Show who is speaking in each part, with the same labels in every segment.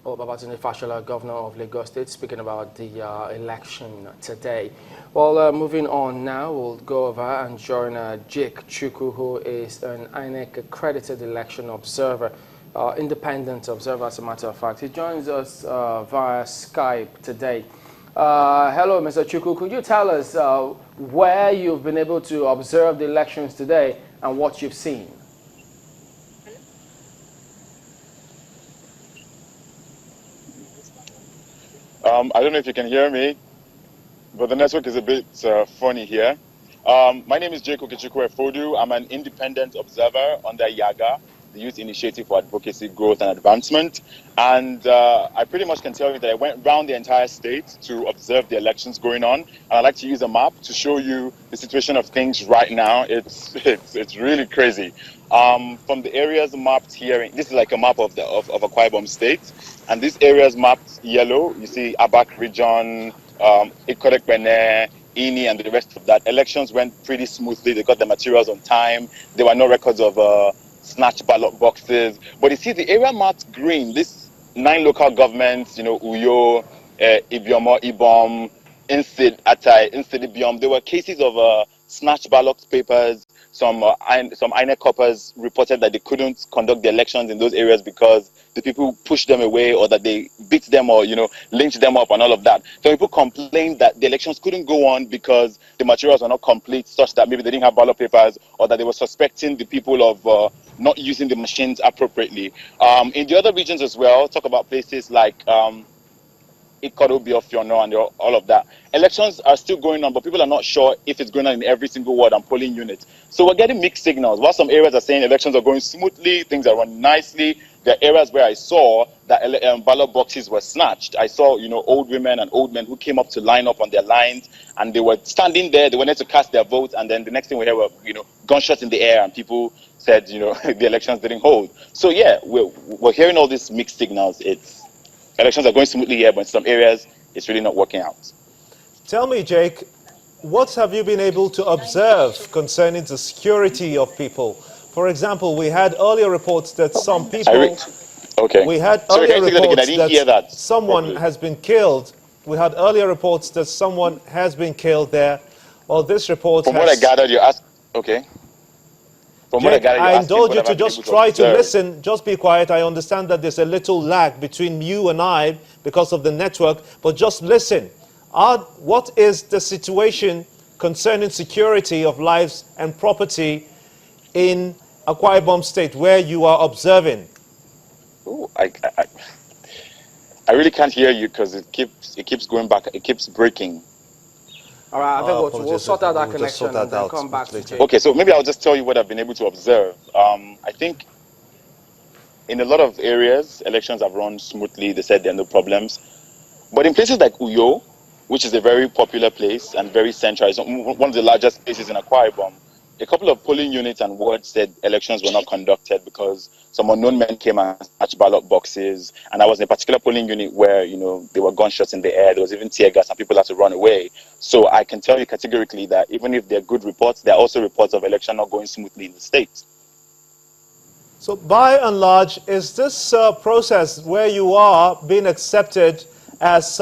Speaker 1: Babatunde Fashola, Governor of Lagos State, speaking about the election today. Well, moving on now, we'll go over and join Jake Chukwu, who is an INEC accredited election observer, independent observer as a matter of fact. He joins us via Skype today. Hello, Mr. Chukwu. Could you tell us where you've been able to observe the elections today and what you've seen?
Speaker 2: I don't know if you can hear me, but the network is a bit funny here. My name is Jake Okechukwu. I'm an independent observer under YAGA, the Youth Initiative for Advocacy, Growth and Advancement. And I pretty much can tell you that I went around the entire state to observe the elections going on. And I'd like to use a map to show you the situation of things right now. It's really crazy. From the areas mapped here, this is like a map of Akwa Ibom State. And these areas mapped yellow, you see Abak region, Ikorek Bene, INEC, and the rest of that. Elections went pretty smoothly. They got the materials on time. There were no records of snatched ballot boxes. But you see the area marked green, these 9 local governments, Uyo, Ibom, Insid, Atai, Insid, Ibom. There were cases of snatched ballot papers. Some INEC coppers reported that they couldn't conduct the elections in those areas because the people pushed them away, or that they beat them, or lynched them up, and all of that. So people complained that the elections couldn't go on because the materials were not complete, such that maybe they didn't have ballot papers, or that they were suspecting the people of not using the machines appropriately. In the other regions as well, talk about places like Ikorobi and all of that. Elections are still going on, but people are not sure if it's going on in every single ward and polling unit. So we're getting mixed signals. While some areas are saying elections are going smoothly, things are running nicely, there are areas where I saw that ballot boxes were snatched. I saw, old women and old men who came up to line up on their lines, and they were standing there. They wanted to cast their vote, and then the next thing we heard were, gunshots in the air, and people said, the elections didn't hold. So yeah, we're hearing all these mixed signals. Elections are going smoothly here, but in some areas, it's really not working out.
Speaker 3: Tell me, Jake, what have you been able to observe concerning the security of people? For example, we had earlier reports that some people...
Speaker 2: Okay.
Speaker 3: We had
Speaker 2: Sorry,
Speaker 3: earlier reports
Speaker 2: I didn't hear that
Speaker 3: someone
Speaker 2: properly.
Speaker 3: has been killed. We had earlier reports that someone has been killed there. Well, this report
Speaker 2: From what I gathered, you asked... Okay. From what I gathered,
Speaker 3: I indulge you to just try to listen. Just be quiet. I understand that there's a little lag between you and I because of the network, but just listen. What is the situation concerning security of lives and property in Akwa Ibom State, where you are observing?
Speaker 2: Oh, I really can't hear you because it keeps going back. It keeps breaking.
Speaker 1: All right, I think we'll sort out that connection and then come back to Jake.
Speaker 2: Okay, so maybe I'll just tell you what I've been able to observe. I think in a lot of areas, elections have run smoothly. They said there are no problems. But in places like Uyo, which is a very popular place and very central, it's one of the largest places in Akwa Ibom, a couple of polling units and wards said elections were not conducted because some unknown men came and snatched ballot boxes. And I was in a particular polling unit where, there were gunshots in the air. There was even tear gas and people had to run away. So I can tell you categorically that even if they're good reports, there are also reports of election not going smoothly in the state.
Speaker 3: So by and large, is this process where you are being accepted as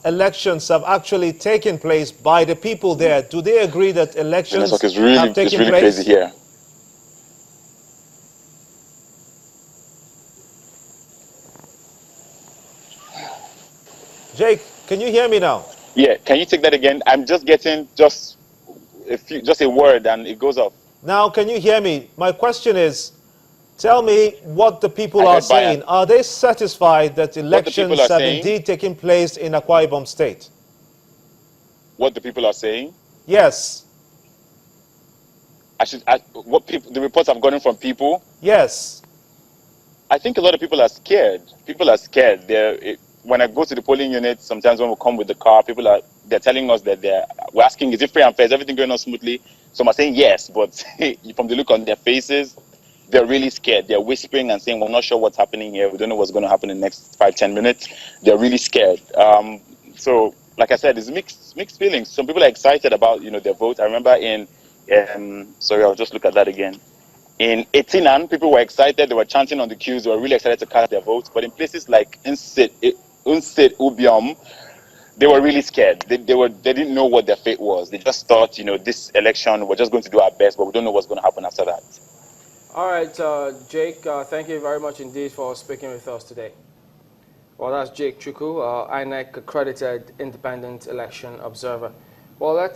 Speaker 3: elections have actually taken place by the people there? Do they agree that elections have taken place?
Speaker 2: It's really crazy here.
Speaker 3: Jake, can you hear me now?
Speaker 2: Yeah, can you take that again? I'm just getting just a word and it goes off.
Speaker 3: Now, can you hear me? My question is, tell me what the people are saying. Are they satisfied that elections have indeed taken place in Akwa Ibom State?
Speaker 2: What the people are saying?
Speaker 3: Yes.
Speaker 2: The reports I've gotten from people?
Speaker 3: Yes.
Speaker 2: I think a lot of people are scared. People are scared. When I go to the polling unit, sometimes when we come with the car, they're telling us that we're asking, is it free and fair? Is everything going on smoothly? Some are saying yes, but from the look on their faces, they're really scared. They're whispering and saying, we're not sure what's happening here. We don't know what's going to happen in the next 5-10 minutes. They're really scared. So, like I said, it's mixed feelings. Some people are excited about, their vote. I remember sorry, I'll just look at that again. In Etinan, people were excited. They were chanting on the queues. They were really excited to cast their votes. But in places like Ubiom, they were really scared. They didn't know what their fate was. They just thought, this election, we're just going to do our best, but we don't know what's going to happen after that.
Speaker 1: All right, Jake, thank you very much indeed for speaking with us today. Well, that's Jake Chukwu, INEC accredited independent election observer. Well, let's